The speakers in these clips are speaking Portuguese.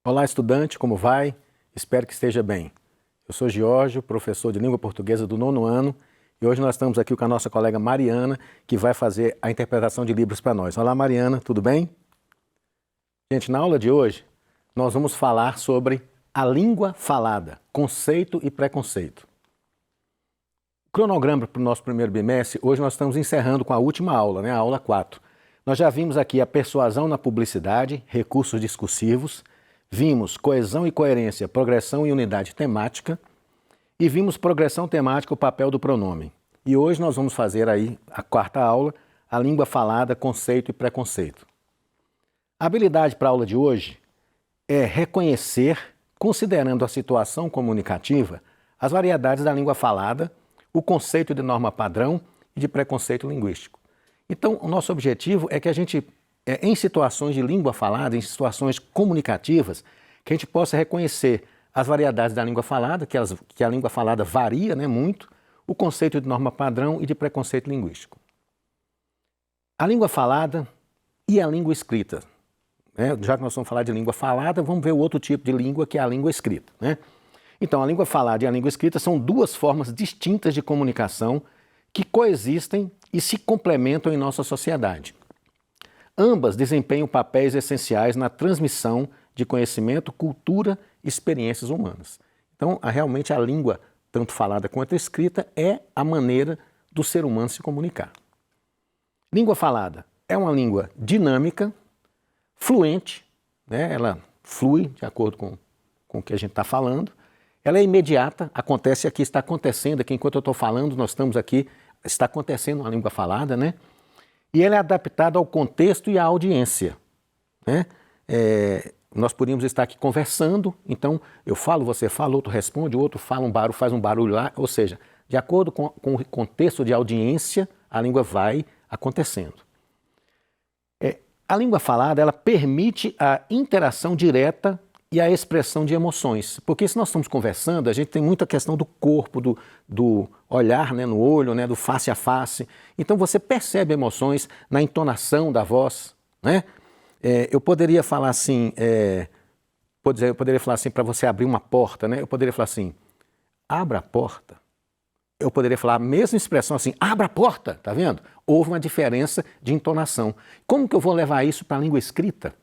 Olá, estudante, como vai? Espero que esteja bem. Eu sou Giorgio, professor de língua portuguesa do 9º ano, e hoje nós estamos aqui com a nossa colega Mariana, que vai fazer a interpretação de livros para nós. Olá, Mariana, tudo bem? Gente, na aula de hoje, nós vamos falar sobre a língua falada, conceito e preconceito. O cronograma para o nosso primeiro bimestre, hoje nós estamos encerrando com a última aula, a aula 4. Nós já vimos aqui a persuasão na publicidade, recursos discursivos, vimos coesão e coerência, progressão e unidade temática, e vimos progressão temática, o papel do pronome. E hoje nós vamos fazer aí a 4ª aula, a língua falada, conceito e preconceito. A habilidade para a aula de hoje é reconhecer, considerando a situação comunicativa, as variedades da língua falada, o conceito de norma padrão e de preconceito linguístico. Então, o nosso objetivo é que a gente, em situações de língua falada, em situações comunicativas, que a gente possa reconhecer as variedades da língua falada, que a língua falada varia muito, o conceito de norma padrão e de preconceito linguístico. A língua falada e a língua escrita. Já que nós vamos falar de língua falada, vamos ver o outro tipo de língua, que é a língua escrita. Então, a língua falada e a língua escrita são duas formas distintas de comunicação que coexistem e se complementam em nossa sociedade. Ambas desempenham papéis essenciais na transmissão de conhecimento, cultura e experiências humanas. Então, realmente a língua, tanto falada quanto escrita, é a maneira do ser humano se comunicar. Língua falada é uma língua dinâmica, fluente, ela flui de acordo com o que a gente está falando. Ela é imediata, acontece aqui, está acontecendo aqui, enquanto eu estou falando, nós estamos aqui, está acontecendo uma língua falada, E ela é adaptada ao contexto e à audiência, Nós poderíamos estar aqui conversando, então eu falo, você fala, outro responde, o outro fala um barulho, faz um barulho lá, ou seja, de acordo com o contexto de audiência, a língua vai acontecendo. A língua falada, ela permite a interação direta e a expressão de emoções, porque se nós estamos conversando, a gente tem muita questão do corpo, do olhar no olho, do face a face, então você percebe emoções na entonação da voz, Eu poderia falar assim, para você abrir uma porta, Eu poderia falar assim, abra a porta. Eu poderia falar a mesma expressão assim, abra a porta, tá vendo? Houve uma diferença de entonação. Como que eu vou levar isso para a língua escrita?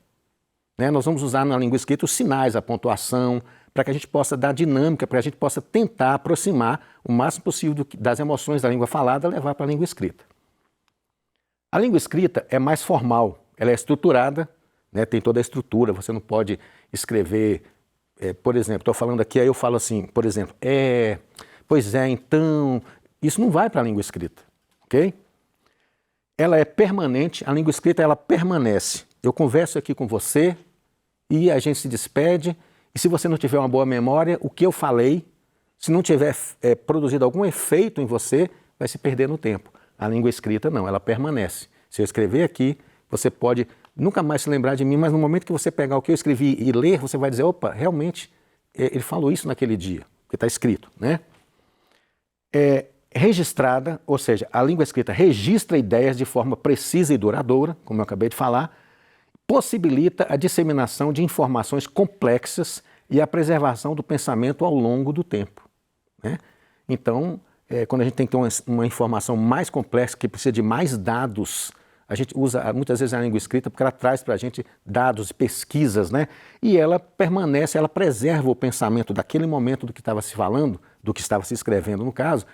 Nós vamos usar na língua escrita os sinais, a pontuação, para que a gente possa dar dinâmica, para que a gente possa tentar aproximar o máximo possível das emoções da língua falada, levar para a língua escrita. A língua escrita é mais formal, ela é estruturada, tem toda a estrutura, você não pode escrever, por exemplo, estou falando aqui, aí eu falo assim, por exemplo, pois é, então, isso não vai para a língua escrita, ok? Ela é permanente, a língua escrita ela permanece. Eu converso aqui com você e a gente se despede, e se você não tiver uma boa memória, o que eu falei, se não tiver produzido algum efeito em você, vai se perder no tempo. A língua escrita não, ela permanece. Se eu escrever aqui, você pode nunca mais se lembrar de mim, mas no momento que você pegar o que eu escrevi e ler, você vai dizer, opa, realmente, ele falou isso naquele dia, porque está escrito, registrada, ou seja, a língua escrita registra ideias de forma precisa e duradoura, como eu acabei de falar, possibilita a disseminação de informações complexas e a preservação do pensamento ao longo do tempo. Então, quando a gente tem que ter uma informação mais complexa, que precisa de mais dados, a gente usa muitas vezes a língua escrita porque ela traz para a gente dados e pesquisas, E ela permanece, ela preserva o pensamento daquele momento do que estava se falando, do que estava se escrevendo no caso,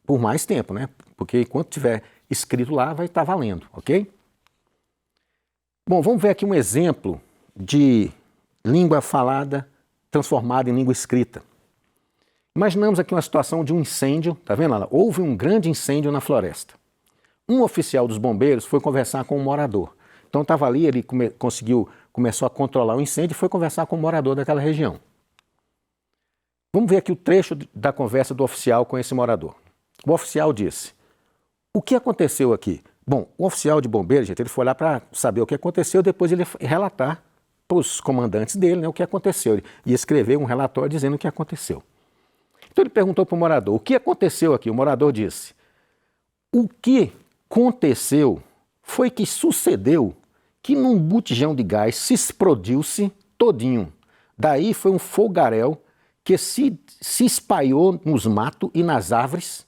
por mais tempo, Porque enquanto estiver escrito lá, vai estar valendo, ok? Bom, vamos ver aqui um exemplo de língua falada transformada em língua escrita. Imaginamos aqui uma situação de um incêndio, tá vendo lá? Houve um grande incêndio na floresta. Um oficial dos bombeiros foi conversar com um morador. Então estava ali, ele começou a controlar o incêndio e foi conversar com o morador daquela região. Vamos ver aqui o trecho da conversa do oficial com esse morador. O oficial disse, o que aconteceu aqui? Bom, o oficial de bombeiro, gente, ele foi lá para saber o que aconteceu, depois ele ia relatar para os comandantes dele o que aconteceu. Ele ia escrever um relatório dizendo o que aconteceu. Então ele perguntou para o morador, o que aconteceu aqui? O morador disse, o que aconteceu foi que sucedeu que num botijão de gás se explodiu-se todinho. Daí foi um fogaréu que se espalhou nos matos e nas árvores,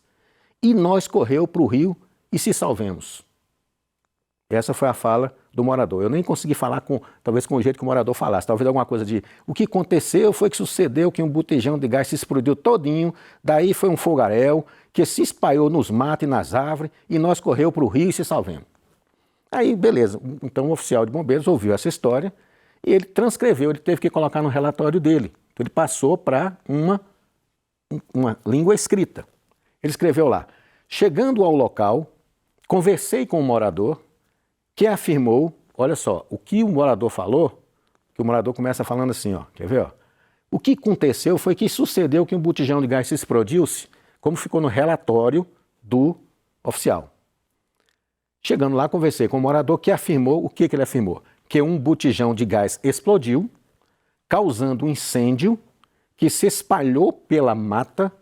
e nós correu para o rio e se salvemos. Essa foi a fala do morador. Eu nem consegui falar talvez com o jeito que o morador falasse, talvez alguma coisa de o que aconteceu foi que sucedeu que um botijão de gás se explodiu todinho, daí foi um fogaréu que se espalhou nos matos e nas árvores e nós correu para o rio e se salvemos. Aí, beleza, então o oficial de bombeiros ouviu essa história e ele transcreveu, ele teve que colocar no relatório dele. Então ele passou para uma língua escrita. Ele escreveu lá: chegando ao local, conversei com o morador, que afirmou, olha só, o que o morador falou, que o morador começa falando assim, ó, quer ver? Ó? O que aconteceu foi que sucedeu que um botijão de gás se explodiu-se, como ficou no relatório do oficial. Chegando lá, conversei com o morador, que afirmou, o que ele afirmou? Que um botijão de gás explodiu, causando um incêndio que se espalhou pela mata,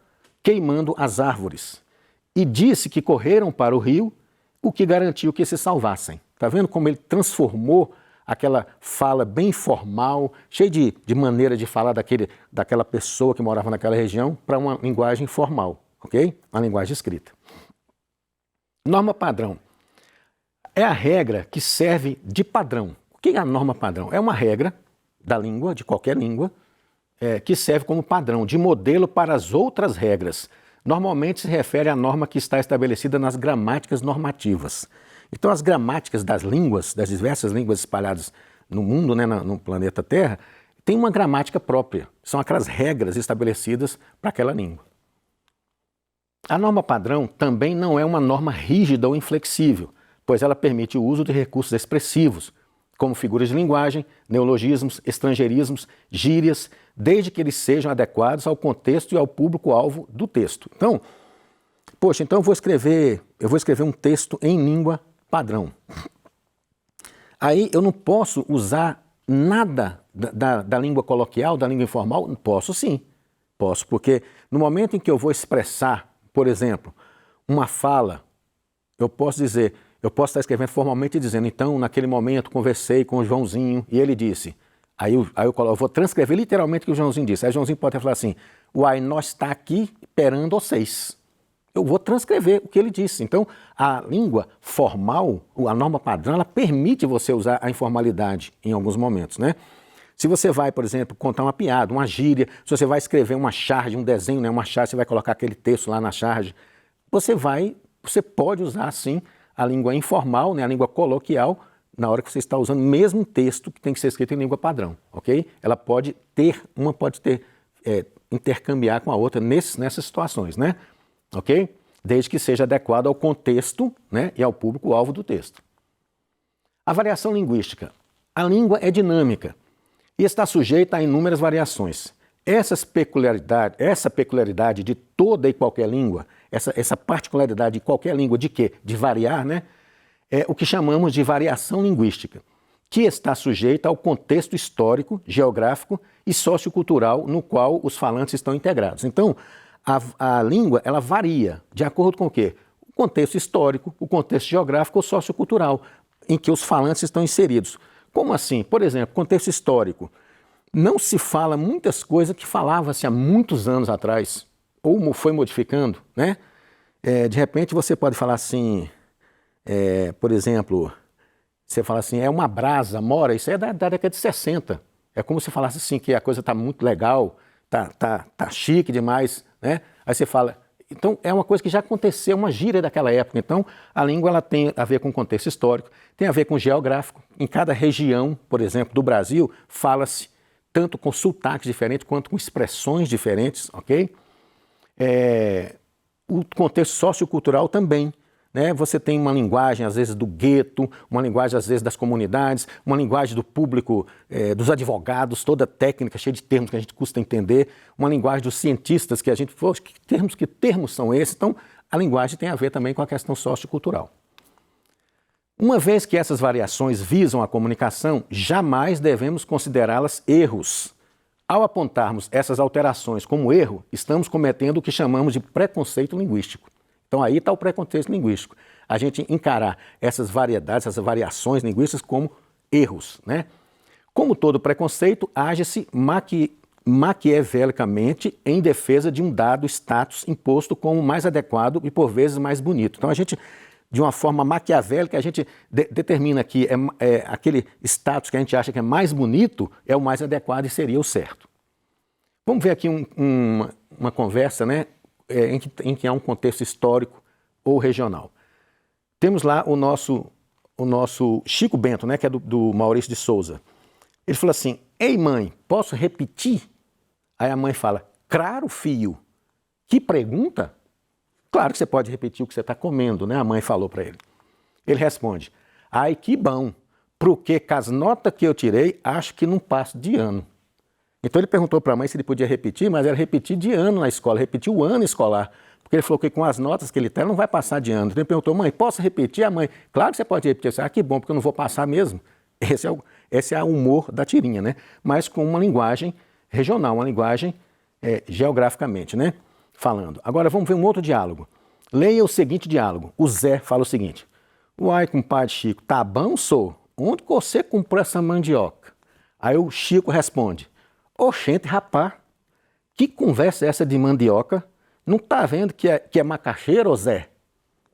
queimando as árvores. E disse que correram para o rio, o que garantiu que se salvassem. Está vendo como ele transformou aquela fala bem formal, cheia de maneira de falar daquela pessoa que morava naquela região, para uma linguagem formal, ok? Uma linguagem escrita. Norma padrão. É a regra que serve de padrão. O que é a norma padrão? É uma regra da língua, de qualquer língua, que serve como padrão, de modelo para as outras regras. Normalmente se refere à norma que está estabelecida nas gramáticas normativas. Então as gramáticas das línguas, das diversas línguas espalhadas no mundo, né, no planeta Terra, tem uma gramática própria. São aquelas regras estabelecidas para aquela língua. A norma padrão também não é uma norma rígida ou inflexível, pois ela permite o uso de recursos expressivos, como figuras de linguagem, neologismos, estrangeirismos, gírias, desde que eles sejam adequados ao contexto e ao público-alvo do texto. Então, então eu vou escrever um texto em língua padrão. Aí eu não posso usar nada da língua coloquial, da língua informal? Posso sim, posso, porque no momento em que eu vou expressar, por exemplo, uma fala, eu posso estar escrevendo formalmente dizendo, então, naquele momento conversei com o Joãozinho e ele disse, aí eu vou transcrever literalmente o que o Joãozinho disse. Aí o Joãozinho pode falar assim, uai, nós está aqui esperando vocês. Eu vou transcrever o que ele disse. Então, a língua formal, a norma padrão, ela permite você usar a informalidade em alguns momentos, né? Se você vai, por exemplo, contar uma piada, uma gíria, se você vai escrever uma charge, um desenho, né, uma charge, você vai colocar aquele texto lá na charge, você pode usar, sim, a língua informal, né, a língua coloquial, na hora que você está usando o mesmo texto que tem que ser escrito em língua padrão, ok? Ela pode intercambiar com a outra nessas situações, né? Ok? Desde que seja adequado ao contexto, né, e ao público-alvo do texto. A variação linguística. A língua é dinâmica e está sujeita a inúmeras variações. Essa peculiaridade de toda e qualquer língua, essa particularidade de qualquer língua de quê? De variar, né? É o que chamamos de variação linguística, que está sujeita ao contexto histórico, geográfico e sociocultural no qual os falantes estão integrados. Então, a língua, ela varia de acordo com o quê? O contexto histórico, o contexto geográfico ou sociocultural em que os falantes estão inseridos. Como assim? Por exemplo, contexto histórico. Não se fala muitas coisas que falava-se há muitos anos atrás, ou foi modificando, né? De repente você pode falar assim, por exemplo, você fala assim, é uma brasa, mora, isso é da década de 60. É como se falasse assim que a coisa está muito legal, tá chique demais, né? Aí você fala, então é uma coisa que já aconteceu, uma gíria daquela época. Então a língua ela tem a ver com contexto histórico, tem a ver com geográfico. Em cada região, por exemplo, do Brasil, fala-se tanto com sotaques diferentes quanto com expressões diferentes, ok? O contexto sociocultural também, né? Você tem uma linguagem, às vezes, do gueto, uma linguagem, às vezes, das comunidades, uma linguagem do público, dos advogados, toda técnica, cheia de termos que a gente custa entender, uma linguagem dos cientistas, que a gente falou, que termos são esses? Então, a linguagem tem a ver também com a questão sociocultural. Uma vez que essas variações visam a comunicação, jamais devemos considerá-las erros. Ao apontarmos essas alterações como erro, estamos cometendo o que chamamos de preconceito linguístico. Então aí está o preconceito linguístico. A gente encarar essas variedades, essas variações linguísticas como erros, né? Como todo preconceito, age-se maquiavelicamente em defesa de um dado status imposto como mais adequado e, por vezes, mais bonito. Então, a gente, de uma forma maquiavélica, a gente determina que aquele status que a gente acha que é mais bonito é o mais adequado e seria o certo. Vamos ver aqui uma conversa, né, em que há um contexto histórico ou regional. Temos lá o nosso Chico Bento, né, que é do Maurício de Souza. Ele falou assim: ei mãe, posso repetir? Aí a mãe fala: claro, filho. Que pergunta? Claro que você pode repetir o que você está comendo, né? A mãe falou para ele. Ele responde: ai, que bom, porque com as notas que eu tirei, acho que não passo de ano. Então ele perguntou para a mãe se ele podia repetir, mas era repetir de ano na escola, repetir o ano escolar. Porque ele falou que com as notas que ele tem, ele não vai passar de ano. Então ele perguntou: mãe, posso repetir? A mãe: claro que você pode repetir. Disse: ah, que bom, porque eu não vou passar mesmo. Esse é o humor da tirinha, né? Mas com uma linguagem regional, uma linguagem geograficamente, né? Falando. Agora vamos ver um outro diálogo. Leia o seguinte diálogo. O Zé fala o seguinte: uai, compadre Chico, tá bom, sou? Onde você comprou essa mandioca? Aí o Chico responde: oxente, rapá, que conversa é essa de mandioca? Não tá vendo que é macaxeira, ô Zé?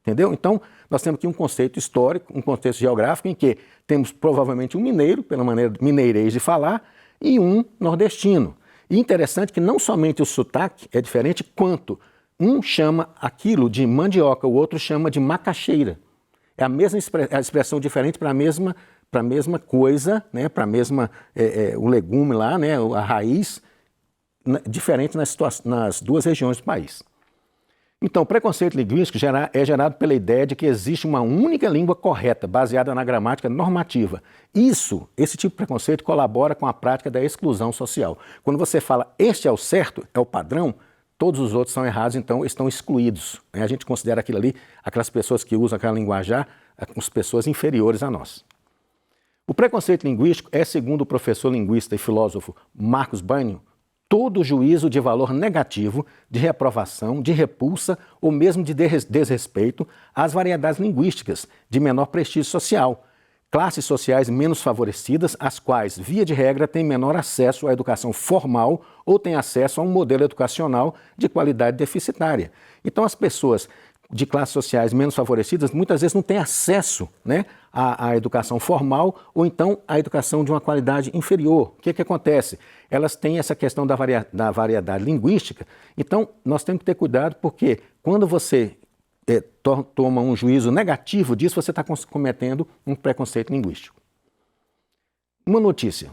Entendeu? Então, nós temos aqui um conceito histórico, um contexto geográfico em que temos provavelmente um mineiro, pela maneira mineirês de falar, e um nordestino. E interessante que não somente o sotaque é diferente, quanto um chama aquilo de mandioca, o outro chama de macaxeira. É a mesma expressão diferente para a mesma coisa, né? Para a mesma, o legume lá, né? A raiz, diferente nas duas regiões do país. Então, o preconceito linguístico é gerado pela ideia de que existe uma única língua correta, baseada na gramática normativa. Esse tipo de preconceito colabora com a prática da exclusão social. Quando você fala este é o certo, é o padrão, todos os outros são errados, então estão excluídos. A gente considera aquilo ali, aquelas pessoas que usam aquela linguajar, as pessoas inferiores a nós. O preconceito linguístico é, segundo o professor linguista e filósofo Marcos Banho, todo juízo de valor negativo, de reprovação, de repulsa ou mesmo de desrespeito às variedades linguísticas de menor prestígio social, classes sociais menos favorecidas, as quais, via de regra, têm menor acesso à educação formal ou têm acesso a um modelo educacional de qualidade deficitária. Então, as pessoas de classes sociais menos favorecidas muitas vezes não têm acesso, né, à educação formal ou então à educação de uma qualidade inferior. O que acontece? Elas têm essa questão da variedade linguística, então nós temos que ter cuidado porque quando você toma um juízo negativo disso, você está cometendo um preconceito linguístico. Uma notícia.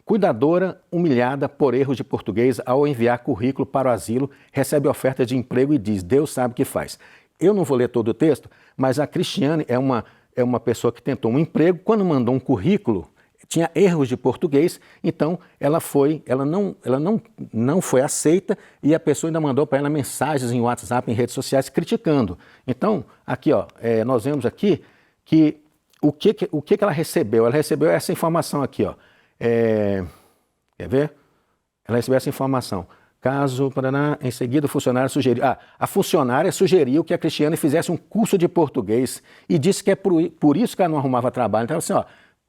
Cuidadora humilhada por erros de português ao enviar currículo para o asilo, recebe oferta de emprego e diz: Deus sabe o que faz. Eu não vou ler todo o texto, mas a Cristiane é uma pessoa que tentou um emprego, quando mandou um currículo, tinha erros de português, então ela não foi aceita e a pessoa ainda mandou para ela mensagens em WhatsApp, em redes sociais, criticando. Então, aqui, nós vemos aqui que o que ela recebeu? Ela recebeu essa informação aqui, ó. Quer ver? Ela recebeu essa informação. Caso, em seguida, o funcionário sugeriu. A funcionária sugeriu que a Cristiane fizesse um curso de português e disse que é por isso que ela não arrumava trabalho. Então, assim,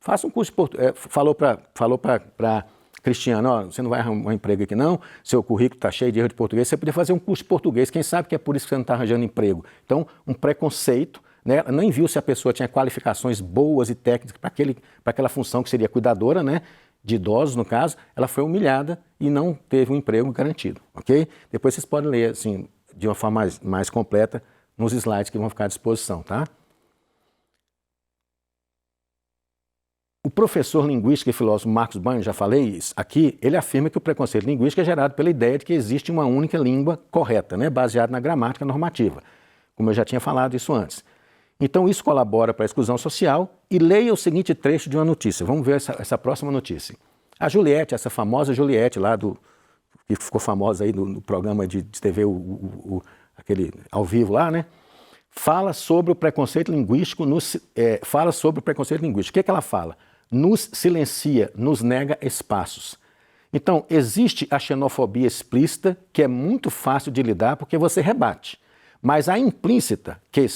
faça um curso de português. Falou para Cristiane: você não vai arrumar um emprego aqui não, seu currículo está cheio de erro de português, você podia fazer um curso de português, quem sabe que é por isso que você não está arranjando emprego. Então, um preconceito. Né? Nem viu se a pessoa tinha qualificações boas e técnicas para aquela função que seria cuidadora, né? De idosos, no caso. Ela foi humilhada e não teve um emprego garantido, ok? Depois vocês podem ler assim, de uma forma mais completa nos slides que vão ficar à disposição, tá? O professor linguístico e filósofo Marcos Banho, já falei isso aqui, ele afirma que o preconceito linguístico é gerado pela ideia de que existe uma única língua correta, né? Baseada na gramática normativa, como eu já tinha falado isso antes. Então, isso colabora para a exclusão social. E leia o seguinte trecho de uma notícia. Vamos ver essa próxima notícia. A Juliette, essa famosa Juliette lá que ficou famosa aí no programa de TV, aquele ao vivo lá, né? Fala sobre o preconceito linguístico. Fala sobre o preconceito linguístico. O que ela fala? Nos silencia, nos nega espaços. Então, existe a xenofobia explícita, que é muito fácil de lidar porque você rebate. Mas a implícita, que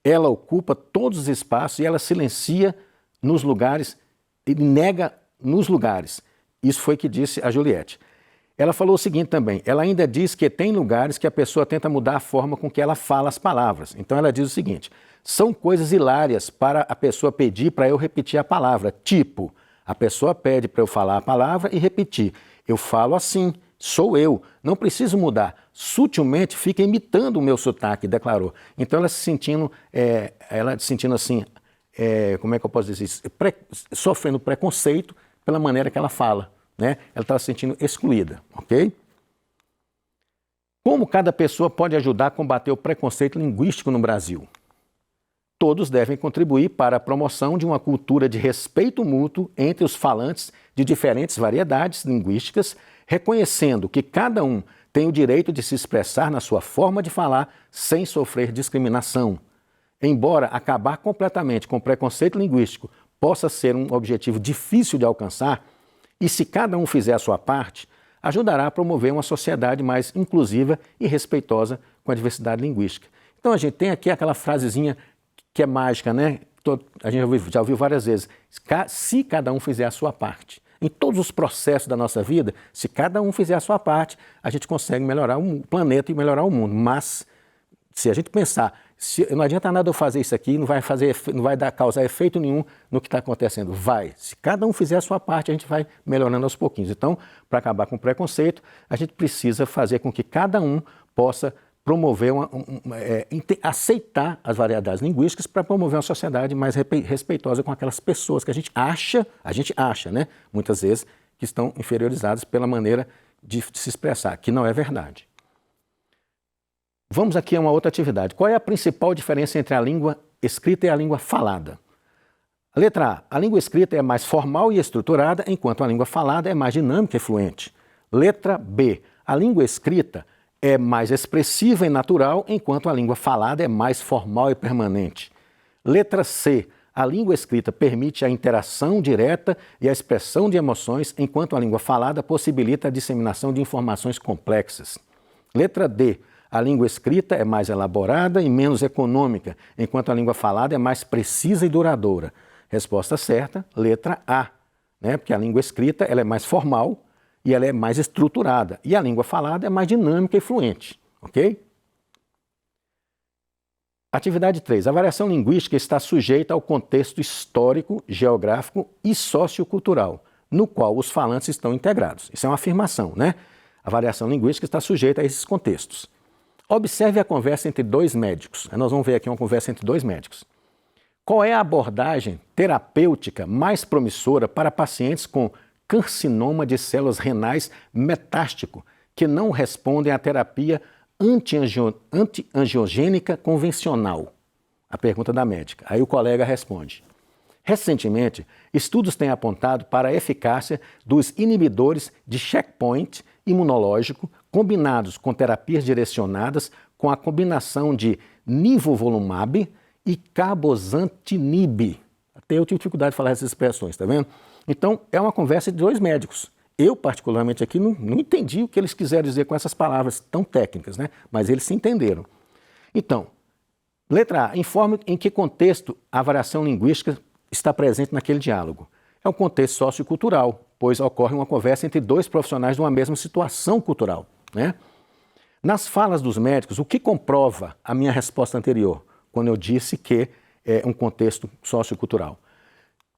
ela ocupa todos os espaços e ela silencia nos lugares e nega nos lugares. Isso foi o que disse a Juliette. Ela falou o seguinte também, ela ainda diz que tem lugares que a pessoa tenta mudar a forma com que ela fala as palavras. Então ela diz o seguinte, são coisas hilárias para a pessoa pedir para eu repetir a palavra, tipo, a pessoa pede para eu falar a palavra e repetir. Eu falo assim, sou eu, não preciso mudar. Sutilmente fica imitando o meu sotaque, declarou. Então ela se sentindo assim, como é que eu posso dizer isso? Sofrendo preconceito pela maneira que ela fala. Né? Ela está se sentindo excluída, ok? Como cada pessoa pode ajudar a combater o preconceito linguístico no Brasil? Todos devem contribuir para a promoção de uma cultura de respeito mútuo entre os falantes de diferentes variedades linguísticas, reconhecendo que cada um tem o direito de se expressar na sua forma de falar sem sofrer discriminação. Embora acabar completamente com o preconceito linguístico possa ser um objetivo difícil de alcançar, e se cada um fizer a sua parte, ajudará a promover uma sociedade mais inclusiva e respeitosa com a diversidade linguística. Então a gente tem aqui aquela frasezinha que é mágica, né? A gente já ouviu várias vezes. Se cada um fizer a sua parte. Em todos os processos da nossa vida, se cada um fizer a sua parte, a gente consegue melhorar o planeta e melhorar o mundo. Mas se a gente pensar, não adianta nada eu fazer isso aqui, não vai causar efeito nenhum no que está acontecendo. Vai. Se cada um fizer a sua parte, a gente vai melhorando aos pouquinhos. Então, para acabar com o preconceito, a gente precisa fazer com que cada um possa promover, aceitar as variedades linguísticas para promover uma sociedade mais respeitosa com aquelas pessoas que a gente acha, né? Muitas vezes, que estão inferiorizadas pela maneira de se expressar, que não é verdade. Vamos aqui a uma outra atividade. Qual é a principal diferença entre a língua escrita e a língua falada? Letra A. A língua escrita é mais formal e estruturada, enquanto a língua falada é mais dinâmica e fluente. Letra B. A língua escrita é mais expressiva e natural, enquanto a língua falada é mais formal e permanente. Letra C. A língua escrita permite a interação direta e a expressão de emoções, enquanto a língua falada possibilita a disseminação de informações complexas. Letra D. A língua escrita é mais elaborada e menos econômica, enquanto a língua falada é mais precisa e duradoura. Resposta certa, letra A, né? Porque a língua escrita ela é mais formal e ela é mais estruturada, e a língua falada é mais dinâmica e fluente, ok? Atividade 3. A variação linguística está sujeita ao contexto histórico, geográfico e sociocultural, no qual os falantes estão integrados. Isso é uma afirmação, né? A variação linguística está sujeita a esses contextos. Observe a conversa entre dois médicos. Nós vamos ver aqui uma conversa entre dois médicos. Qual é a abordagem terapêutica mais promissora para pacientes com carcinoma de células renais metástico que não respondem à terapia antiangiogênica convencional? A pergunta da médica. Aí o colega responde. Recentemente, estudos têm apontado para a eficácia dos inibidores de checkpoint imunológico combinados com terapias direcionadas com a combinação de nivolumab e cabozantinib. Até eu tive dificuldade de falar essas expressões, tá vendo? Então, é uma conversa de dois médicos. Eu, particularmente aqui, não entendi o que eles quiseram dizer com essas palavras tão técnicas, né? Mas eles se entenderam. Então, letra A. Informe em que contexto a variação linguística está presente naquele diálogo. É um contexto sociocultural, pois ocorre uma conversa entre dois profissionais de uma mesma situação cultural, né? Nas falas dos médicos, o que comprova a minha resposta anterior, quando eu disse que é um contexto sociocultural?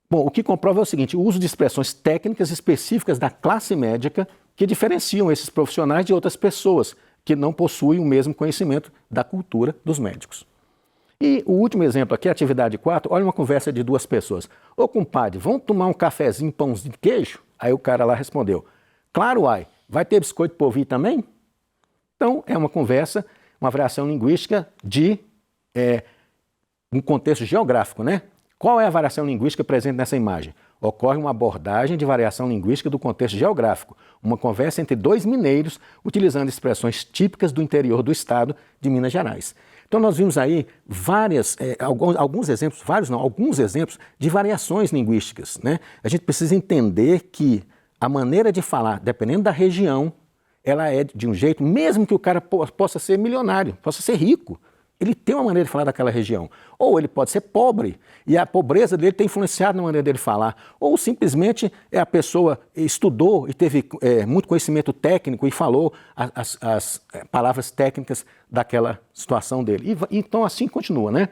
Bom, o que comprova é o seguinte, o uso de expressões técnicas específicas da classe médica que diferenciam esses profissionais de outras pessoas que não possuem o mesmo conhecimento da cultura dos médicos. E o último exemplo aqui, atividade 4, olha uma conversa de duas pessoas. Ô compadre, vamos tomar um cafezinho, pãozinho de queijo? Aí o cara lá respondeu, claro, uai, vai ter biscoito polvilho também? Então, é uma conversa, uma variação linguística de um contexto geográfico, né? Qual é a variação linguística presente nessa imagem? Ocorre uma abordagem de variação linguística do contexto geográfico, uma conversa entre dois mineiros utilizando expressões típicas do interior do estado de Minas Gerais. Então nós vimos aí alguns exemplos de variações linguísticas, né? A gente precisa entender que a maneira de falar, dependendo da região, ela é de um jeito, mesmo que o cara possa ser milionário, possa ser rico, ele tem uma maneira de falar daquela região. Ou ele pode ser pobre e a pobreza dele tem influenciado na maneira dele falar. Ou simplesmente a pessoa estudou e teve muito conhecimento técnico e falou as palavras técnicas daquela situação dele. Então assim continua, né?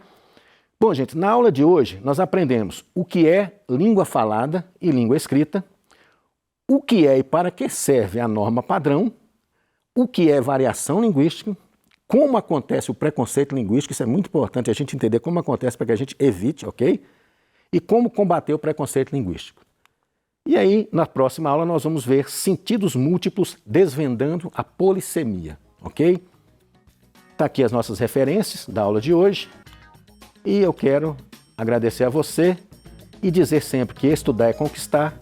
Bom, gente, na aula de hoje nós aprendemos o que é língua falada e língua escrita, o que é e para que serve a norma padrão, o que é variação linguística, como acontece o preconceito linguístico, isso é muito importante a gente entender como acontece para que a gente evite, ok? E como combater o preconceito linguístico. E aí, na próxima aula, nós vamos ver sentidos múltiplos desvendando a polissemia, ok? Está aqui as nossas referências da aula de hoje. E eu quero agradecer a você e dizer sempre que estudar é conquistar.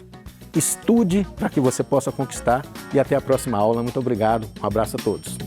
Estude para que você possa conquistar. E até a próxima aula. Muito obrigado. Um abraço a todos.